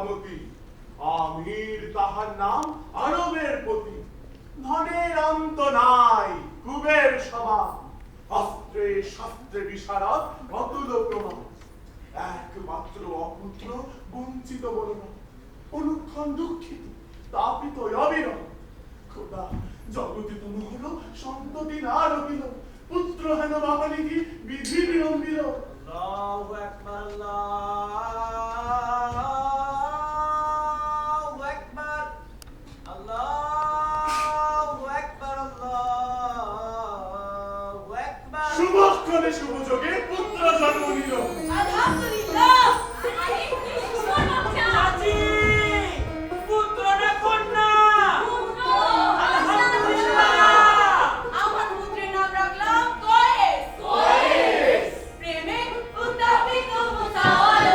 মহামতি। আমির তাহার নাম আরবের পতি। ধনের অন্ত নাই, কুবের সভা। অস্ত্রে শাস্ত্রে বিশারদ অতুল প্রমাণ। একমাত্র অপুত্র বঞ্চিত বলনা। অনুক্ষণ দুঃখিত, তাপিত অবিরল। খোদা জগতে তুমি হলো সন্ততি না রবিল। পুত্র হেন বাহালিকি বিধি বিলম্বিল। আল্লাহু আকবার, আল্লাহু আকবার, আল্লাহু আকবার, আল্লাহু আকবার। শুভক্ষণে শুভযোগে পুত্র জন্ম নিল। আলহামদুলিল্লাহ। চাচি, পুত্র না কন্যা? আলহামদুলিল্লাহ। আমার পুত্রের নাম রাখলাম কয়েস। প্রেমে উত্তাপিত মুসাওয়াল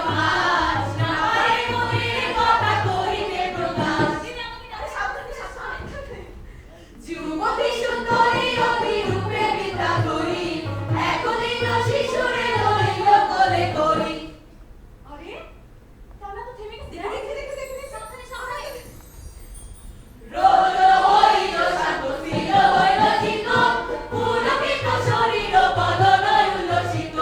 মাছ, নারে মনের কথা কহিতে প্রকাশ। যুবতী সুন্দরী অভিরূপে বিদ্যা করি, একদিন শিশুরে ধরিল কোলে করি। আরে তারা তো থেমে গেছে। দেখে সাবধানে সাবধানে। রোল হইল শান্ত স্থির হইল চিত্ত, পুলকিত শরীর বদন উল্লসিত।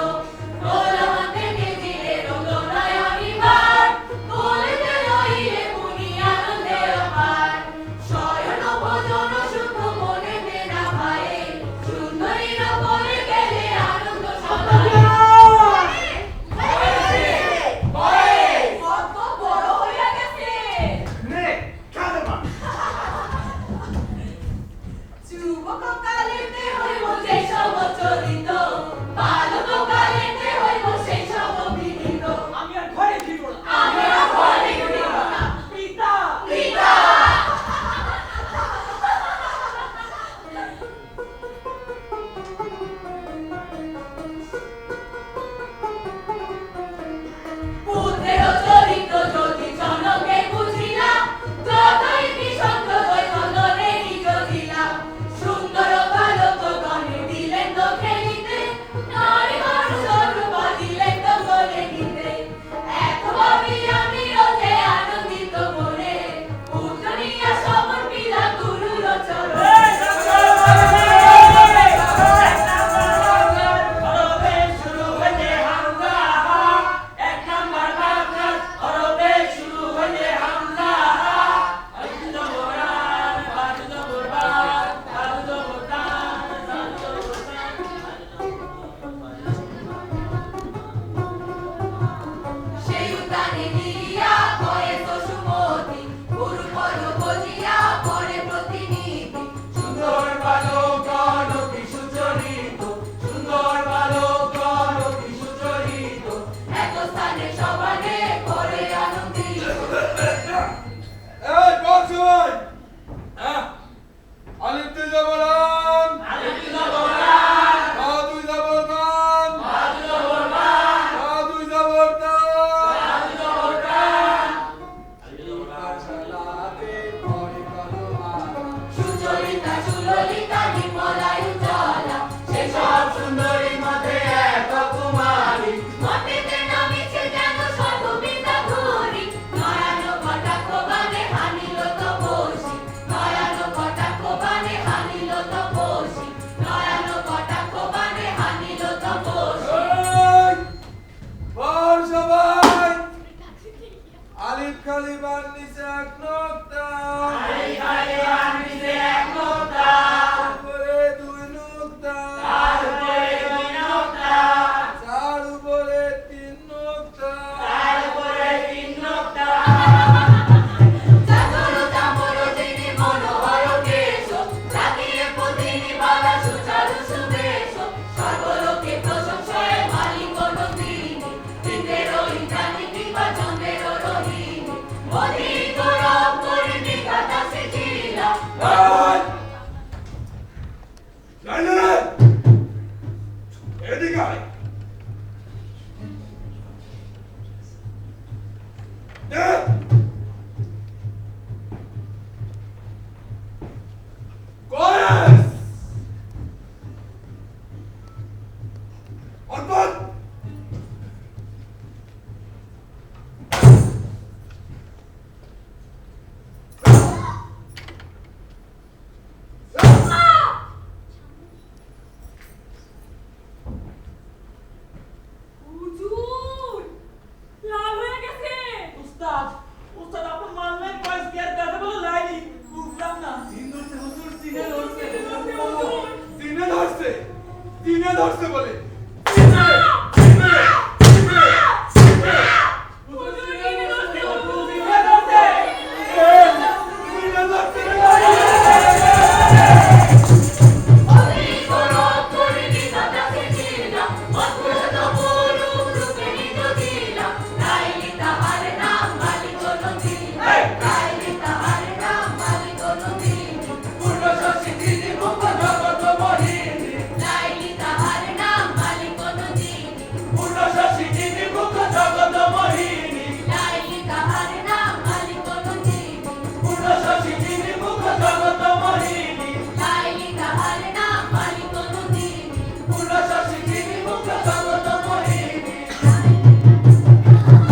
রোল হাতে মেজিলে রোল নয়নিবার, কোলেতে লইলে মুনি আনন্দে অপার। শয়ন ভোজন সুখ মনেতে না ভায়ে, সুন্দরীর কোলে গেলে আনন্দ সবাই। কত বড় হইয়া গেছে। নে কালে মা। যুবক কালেতে হইব সেই সব চরিত, বালক কালেতে হইব সেই সব বিনীত। আমি আর ঘরে ফিরব না। আমরা ঘরে ফিরিব না। পিতা, পিতা। পুত্রের চরিত্র যদি জনকে বুঝিলা, যতই নিঃসন্দ হই নন্দনে নিজ দিলা। সুন্দর বালক গণে দিলেন তো খেলিতে, নারী গণ স্বরূপ দিলেন তো কোলে নিতে। এত ভাবি আমি রথে আনন্দিত মনে, পুত্র নিয়া সমর্পিলা গুরুর চরণে। হরবে শুরু হইলে হামলা, এক নাম্বার বাগদাদ, হরবে শুরু হইলে হামলা। আলু জবরান, বাজু জবরবান, আলু জবরদান, আলু জবরদান। সেই উদ্যানে গিয়া কয়েস সুমতি, গুরু পদ বজিয়া পরে প্রতিনিধি। সুন্দর বালকগণ অতি সুচরিত, সুন্দর বালকগণ অতি সুচরিত। এক স্থানে সবানে করে আনন্দিত। এই বসুন আলিফ দুই জবরান আলু জবরান, বা দুই জবরগান বাজু জবরবান, বা দুই জবরদান আলু জবরদান। চালাতে পরে কলমান সুচরিতা সুললিতা নির্মলায়ু চলা, সে সব সব সুন্দরী মধ্যে এক কুমারী। মাটিতে নামিছে যেন সর্ববিদ্যা ধরি। নয়ন কটাক্ষ বাণে হানিল তপস্বী, নয়ন কটাক্ষ বাণে হানিল তপস্বী, নয়ন কটাক্ষ বাণে হানিল তপস্বী। এই বর সবাই আলিফ খালিবার নিচে এক নোক্তা আলি খালি আর নিচে এক নোক্তা, উপরে দুই নোক্তা তার উপরে দুই নোক্তা, চার উপরে তিন নোক্তা তার উপরে তিন নোক্তা। চাচর চামর যিনি মনোহর কেশ, লাগিয়ে পদিনী বালা সুচারু সুবেশ। সর্বলোকে প্রশংসায় মালিক নন্দিনী, ইন্দ্রের ইন্দ্রাণী কিংবা চন্দ্রের রোহিণী।